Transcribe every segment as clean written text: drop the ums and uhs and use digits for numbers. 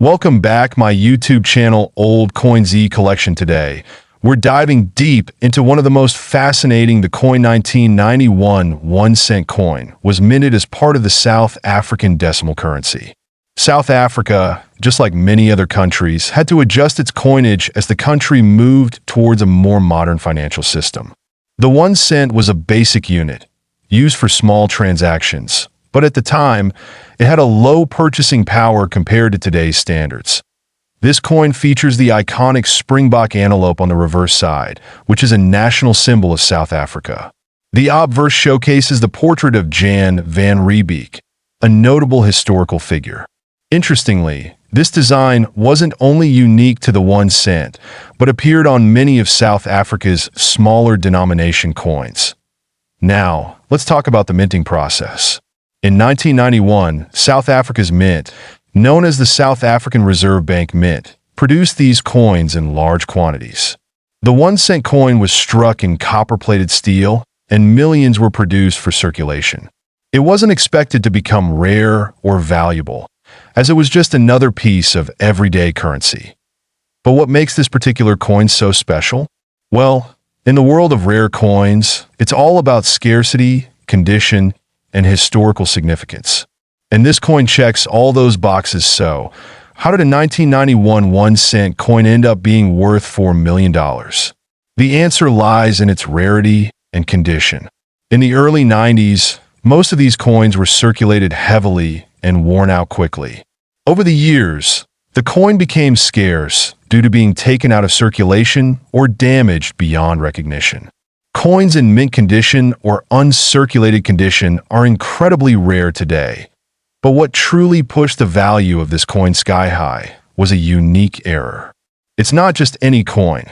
Welcome back my YouTube channel Old Coin Z Collection. Today we're diving deep into one of the most fascinating. The coin 1991 1-cent coin was minted as part of the South African decimal currency. South Africa, just like many other countries, had to adjust its coinage as the country moved towards a more modern financial system. The 1 cent was a basic unit, used for small transactions, but at the time, it had a low purchasing power compared to today's standards. This coin features the iconic springbok antelope on the reverse side, which is a national symbol of South Africa. The obverse showcases the portrait of Jan van Riebeeck, a notable historical figure. Interestingly, this design wasn't only unique to the 1 cent, but appeared on many of South Africa's smaller denomination coins. Now, let's talk about the minting process. In 1991, South Africa's mint, known as the South African Reserve Bank Mint, produced these coins in large quantities. The 1 cent coin was struck in copper-plated steel, and millions were produced for circulation. It wasn't expected to become rare or valuable, as it was just another piece of everyday currency. But what makes this particular coin so special? Well, in the world of rare coins, it's all about scarcity, condition, and historical significance. And this coin checks all those boxes. So, how did a 1991 1 cent coin end up being worth $4 million? The answer lies in its rarity and condition. In the early 90s, most of these coins were circulated heavily and worn out quickly. Over the years, the coin became scarce due to being taken out of circulation or damaged beyond recognition. Coins in mint condition or uncirculated condition are incredibly rare today. But what truly pushed the value of this coin sky high was a unique error. It's not just any coin.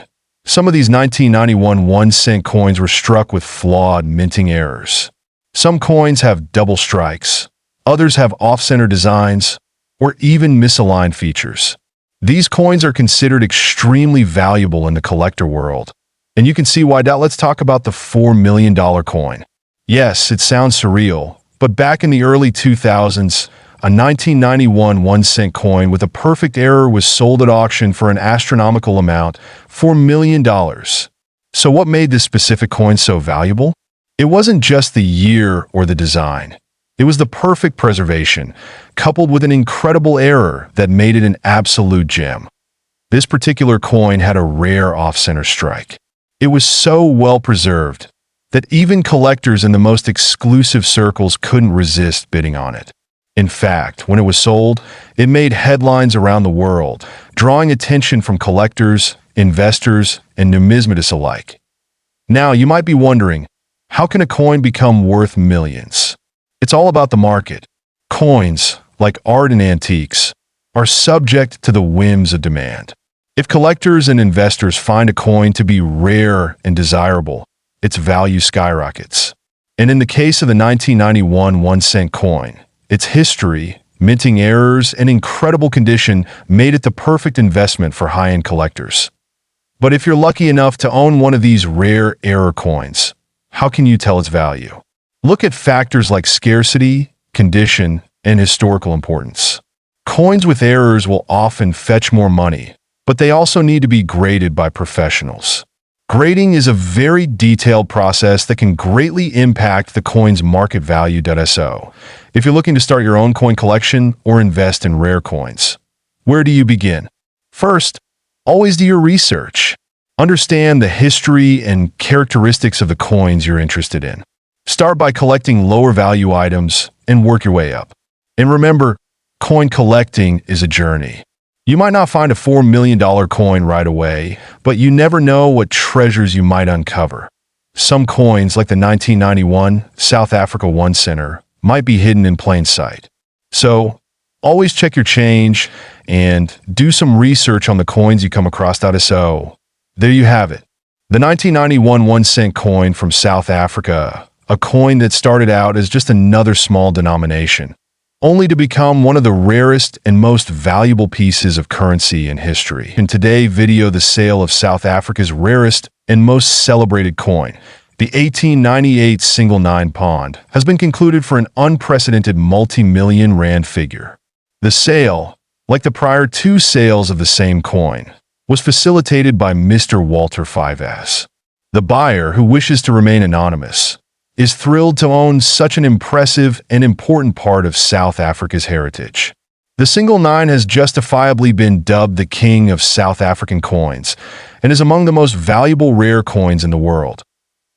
Some of these 1991 1 cent coins were struck with flawed minting errors. Some coins have double strikes, others have off-center designs, or even misaligned features. These coins are considered extremely valuable in the collector world. And you can see why. Let's talk about the $4 million coin. Yes, it sounds surreal, but back in the early 2000s, a 1991 1 cent coin with a perfect error was sold at auction for an astronomical amount, $4 million. So what made this specific coin so valuable? It wasn't just the year or the design. It was the perfect preservation, coupled with an incredible error that made it an absolute gem. This particular coin had a rare off-center strike. It was so well preserved that even collectors in the most exclusive circles couldn't resist bidding on it. In fact, when it was sold, it made headlines around the world, drawing attention from collectors, investors, and numismatists alike. Now, you might be wondering, how can a coin become worth millions? It's all about the market. Coins, like art and antiques, are subject to the whims of demand. If collectors and investors find a coin to be rare and desirable, its value skyrockets. And in the case of the 1991 1 cent coin, its history, minting errors, and incredible condition made it the perfect investment for high-end collectors. But if you're lucky enough to own one of these rare error coins, how can you tell its value? Look at factors like scarcity, condition, and historical importance. Coins with errors will often fetch more money, but they also need to be graded by professionals. Grading is a very detailed process that can greatly impact the coin's market value. So, if you're looking to start your own coin collection or invest in rare coins, where do you begin? First, always do your research. Understand the history and characteristics of the coins you're interested in. Start by collecting lower value items and work your way up. And remember, coin collecting is a journey. You might not find a $4 million coin right away, but you never know what treasures you might uncover. Some coins, like the 1991 South Africa 1 center, might be hidden in plain sight. So, always check your change and do some research on the coins you come across. So, there you have it. The 1991 1 cent coin from South Africa, a coin that started out as just another small denomination, only to become one of the rarest and most valuable pieces of currency in history. In today's video, the sale of South Africa's rarest and most celebrated coin, the 1898 single 9 pond, has been concluded for an unprecedented multi-million rand figure. The sale, like the prior two sales of the same coin, was facilitated by Mr. Walter 5S. The buyer, who wishes to remain anonymous, is thrilled to own such an impressive and important part of South Africa's heritage. The single 9 has justifiably been dubbed the king of South African coins and is among the most valuable rare coins in the world.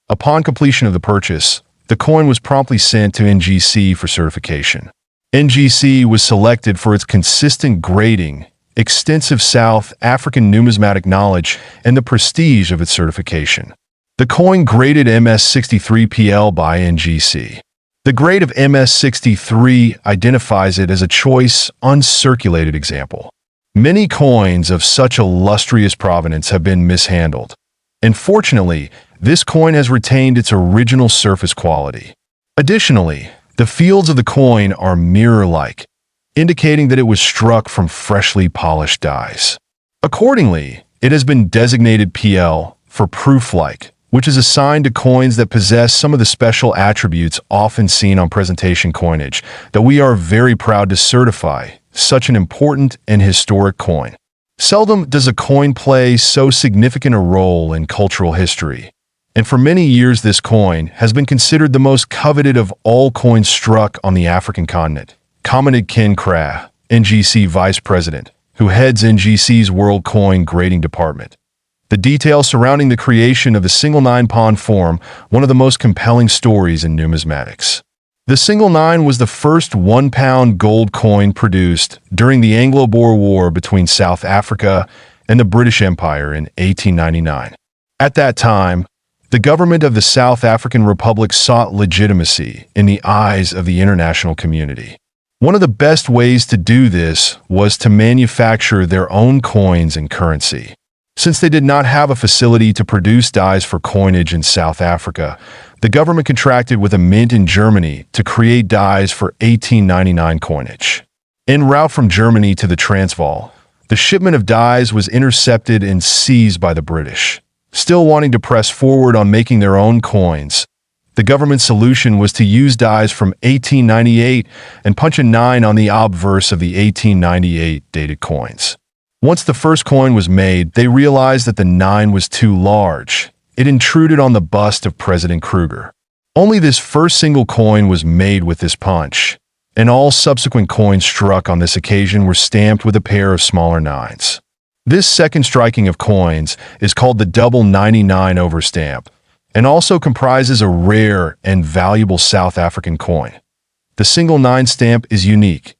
Upon completion of the purchase, the coin was promptly sent to NGC for certification. NGC was selected for its consistent grading, extensive South African numismatic knowledge, and the prestige of its certification. The coin graded MS63PL by NGC. The grade of MS63 identifies it as a choice, uncirculated example. Many coins of such illustrious provenance have been mishandled, and fortunately, this coin has retained its original surface quality. Additionally, the fields of the coin are mirror-like, indicating that it was struck from freshly polished dies. Accordingly, it has been designated PL for proof-like, which is assigned to coins that possess some of the special attributes often seen on presentation coinage that we are very proud to certify such an important and historic coin. Seldom does a coin play so significant a role in cultural history, and for many years this coin has been considered the most coveted of all coins struck on the African continent. Commented Ken Krah, NGC Vice President, who heads NGC's World Coin Grading Department. The details surrounding the creation of the single 9 pawn form one of the most compelling stories in numismatics. The single 9 was the first £1 gold coin produced during the Anglo-Boer War between South Africa and the British Empire in 1899. At that time, the government of the South African Republic sought legitimacy in the eyes of the international community. One of the best ways to do this was to manufacture their own coins and currency. Since they did not have a facility to produce dies for coinage in South Africa, the government contracted with a mint in Germany to create dies for 1899 coinage. En route from Germany to the Transvaal, the shipment of dies was intercepted and seized by the British. Still wanting to press forward on making their own coins, the government solution was to use dies from 1898 and punch a 9 on the obverse of the 1898 dated coins. Once the first coin was made, they realized that the 9 was too large. It intruded on the bust of President Kruger. Only this first single coin was made with this punch, and all subsequent coins struck on this occasion were stamped with a pair of smaller 9s. This second striking of coins is called the double 99 overstamp, and also comprises a rare and valuable South African coin. The single 9 stamp is unique.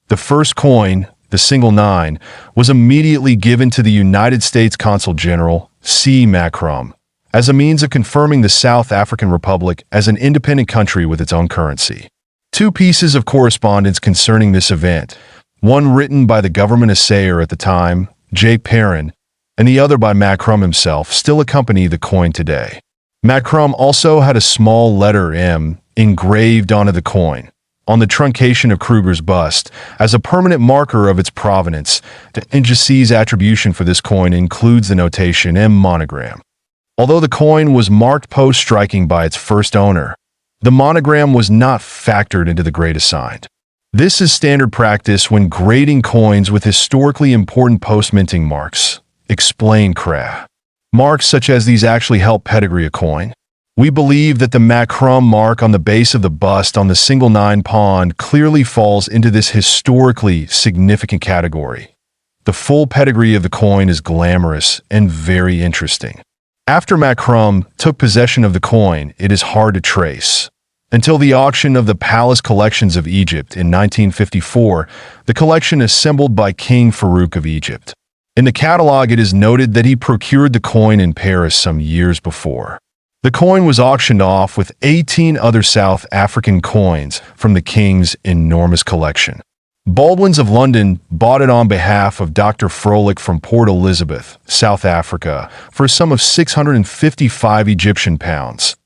The first coin, the single 9, was immediately given to the United States Consul General, C. Macron, as a means of confirming the South African Republic as an independent country with its own currency. Two pieces of correspondence concerning this event, one written by the government assayer at the time, J. Perrin, and the other by Macron himself, still accompany the coin today. Macron also had a small letter M engraved onto the coin, on the truncation of Kruger's bust, as a permanent marker of its provenance. The NGC's attribution for this coin includes the notation M monogram. Although the coin was marked post-striking by its first owner, the monogram was not factored into the grade assigned. This is standard practice when grading coins with historically important post-minting marks. Explain Krah. Marks such as these actually help pedigree a coin. We believe that the Macron mark on the base of the bust on the single 9 pawn clearly falls into this historically significant category. The full pedigree of the coin is glamorous and very interesting. After Macron took possession of the coin, it is hard to trace. Until the auction of the Palace Collections of Egypt in 1954, the collection assembled by King Farouk of Egypt. In the catalogue, it is noted that he procured the coin in Paris some years before. The coin was auctioned off with 18 other South African coins from the King's enormous collection. Baldwin's of London bought it on behalf of Dr. Froelich from Port Elizabeth, South Africa, for a sum of 655 Egyptian pounds.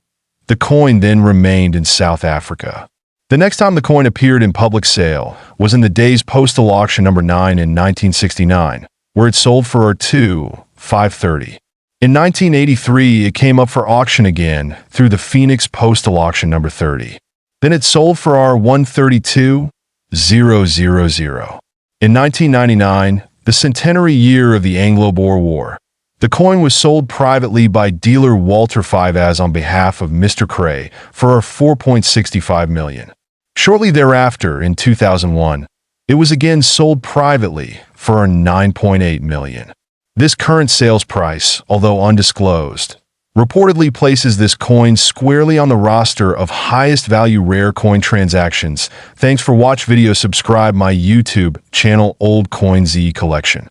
The coin then remained in South Africa. The next time the coin appeared in public sale was in the day's postal auction number 9 in 1969, where it sold for $530. In 1983, it came up for auction again through the Phoenix postal auction number 30. Then it sold for $132,000. In 1999, the centenary year of the Anglo-Boer War, the coin was sold privately by dealer Walter Fivaz on behalf of Mr. Cray for $4.65 million. Shortly thereafter, in 2001, it was again sold privately for $9.8 million. This current sales price, although undisclosed, reportedly places this coin squarely on the roster of highest value rare coin transactions. Thanks for watching video. Subscribe my YouTube channel Old Coin Z Collection.